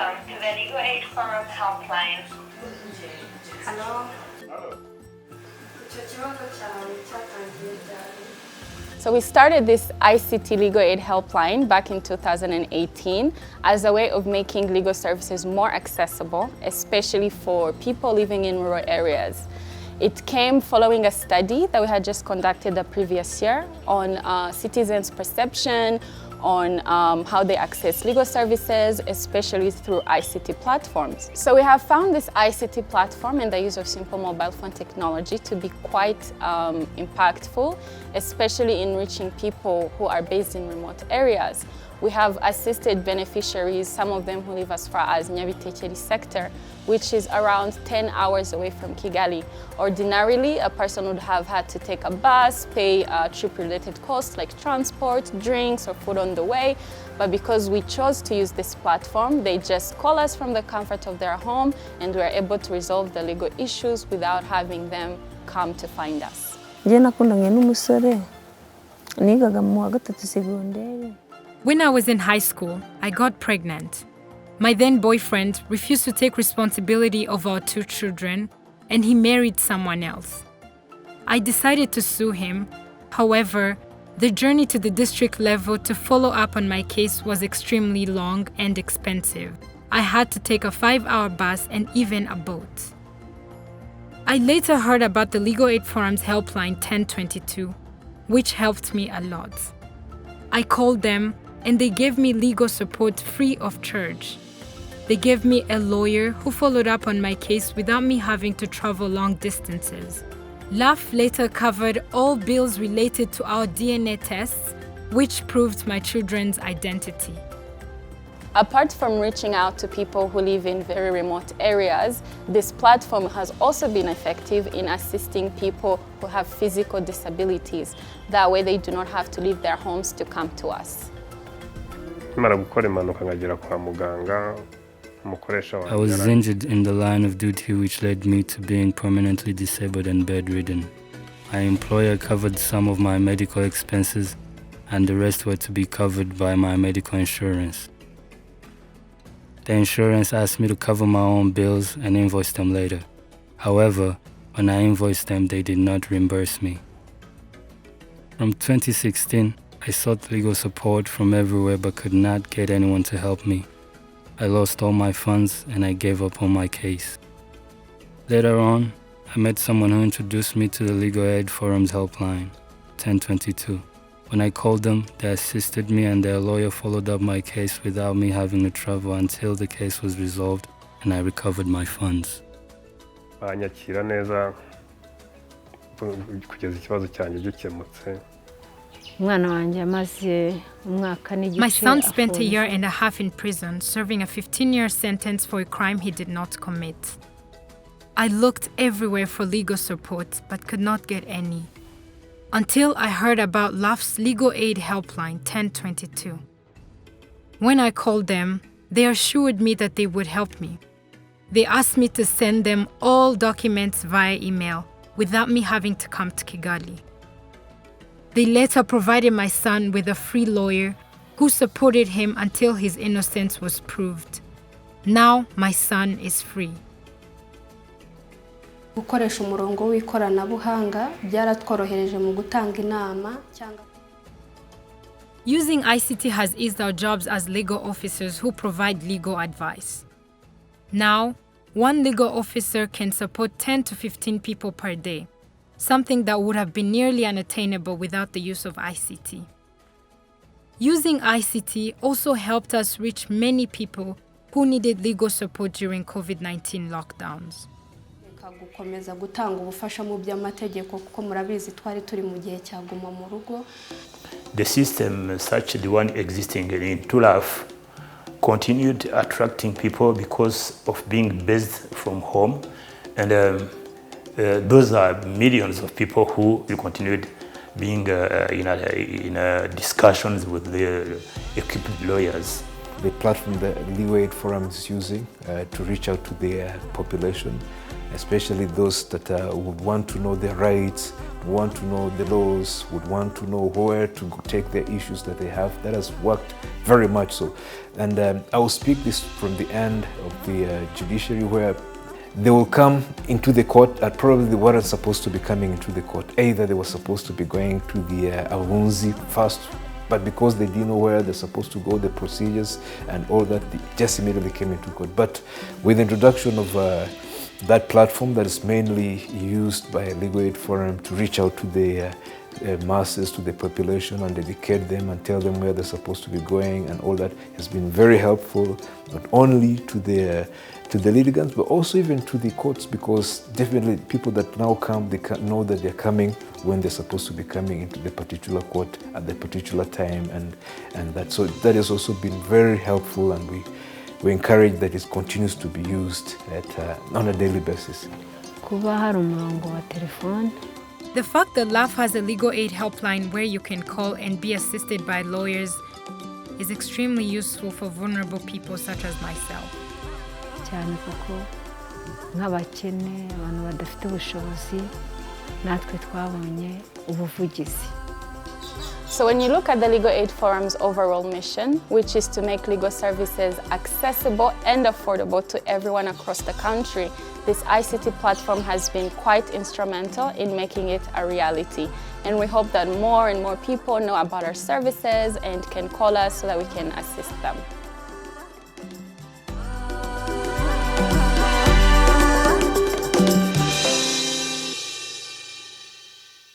welcome to the Legal Aid Forum helpline. Hello. So we started this ICT Legal Aid helpline back in 2018 as a way of making legal services more accessible, especially for people living in rural areas. It came following a study that we had just conducted the previous year on citizens' perception, on how they access legal services, especially through ICT platforms. So we have found this ICT platform and the use of simple mobile phone technology to be quite impactful, especially in reaching people who are based in remote areas. We have assisted beneficiaries, some of them who live as far as Nyabitekeri sector, which is around 10 hours away from Kigali. Ordinarily, a person would have had to take a bus, pay trip-related costs like transport, drinks, or food on the way. But because we chose to use this platform, they just call us from the comfort of their home, and we're able to resolve the legal issues without having them come to find us. When I was in high school, I got pregnant. My then boyfriend refused to take responsibility of our 2 children, and he married someone else. I decided to sue him. However, the journey to the district level to follow up on my case was extremely long and expensive. I had to take a 5-hour bus and even a boat. I later heard about the Legal Aid Forum's helpline 1022, which helped me a lot. I called them, and they gave me legal support free of charge. They gave me a lawyer who followed up on my case without me having to travel long distances. LAF later covered all bills related to our DNA tests, which proved my children's identity. Apart from reaching out to people who live in very remote areas, this platform has also been effective in assisting people who have physical disabilities. That way they do not have to leave their homes to come to us. I was injured in the line of duty, which led me to being permanently disabled and bedridden. My employer covered some of my medical expenses, and the rest were to be covered by my medical insurance. The insurance asked me to cover my own bills and invoice them later. However, when I invoiced them, they did not reimburse me. From 2016, I sought legal support from everywhere but could not get anyone to help me. I lost all my funds and I gave up on my case. Later on, I met someone who introduced me to the Legal Aid Forum's helpline, 1022. When I called them, they assisted me and their lawyer followed up my case without me having to travel until the case was resolved and I recovered my funds. My son spent a year and a half in prison, serving a 15-year sentence for a crime he did not commit. I looked everywhere for legal support, but could not get any. Until I heard about LAF's Legal Aid Helpline 1022. When I called them, they assured me that they would help me. They asked me to send them all documents via email without me having to come to Kigali. They later provided my son with a free lawyer who supported him until his innocence was proved. Now my son is free. Gukoresha umurongo w'ikoranabuhanga byaratworohereje mu gutanga inama cyangwa. Using ICT has eased our jobs as legal officers who provide legal advice. Now, one legal officer can support 10 to 15 people per day, something that would have been nearly unattainable without the use of ICT. Using ICT also helped us reach many people who needed legal support during COVID-19 lockdowns. Gukomeza gutanga ubufasha mu by'amategeko kuko murabizi twari turi mu gihe cya guma mu rugo. The system, such the one existing in TULAF, continued attracting people because of being based from home, and those are millions of people who continued being in discussions with the equipped lawyers. the platform that Legal Aid Forum is using to reach out to the population, especially those that would want to know their rights, want to know the laws, would want to know where to take their issues that they have. That has worked very much so. And I will speak this from the end of the judiciary, where they will come into the court at probably they weren't supposed to be coming into the court. Either they were supposed to be going to the Abunzi first, but because they didn't know where they're supposed to go, the procedures and all that, they just immediately came into court. But with the introduction of that platform that is mainly used by Legal Aid Forum to reach out to the masses, to the population, and educate them and tell them where they're supposed to be going, and all that has been very helpful, not only to the litigants, but also even to the courts, because definitely people that now come, they know that they're coming when they're supposed to be coming into the particular court at the particular time, and that. So that has also been very helpful, and we encourage that it continues to be used on a daily basis. The fact that LAF has a legal aid helpline where you can call and be assisted by lawyers is extremely useful for vulnerable people such as myself. cyane kuko nk'abakene abantu badafite ubushobozi natwe twabonye ubuvugizi. So when you look at the Legal Aid Forum's overall mission, which is to make legal services accessible and affordable to everyone across the country, this ICT platform has been quite instrumental in making it a reality. And we hope that more and more people know about our services and can call us so that we can assist them.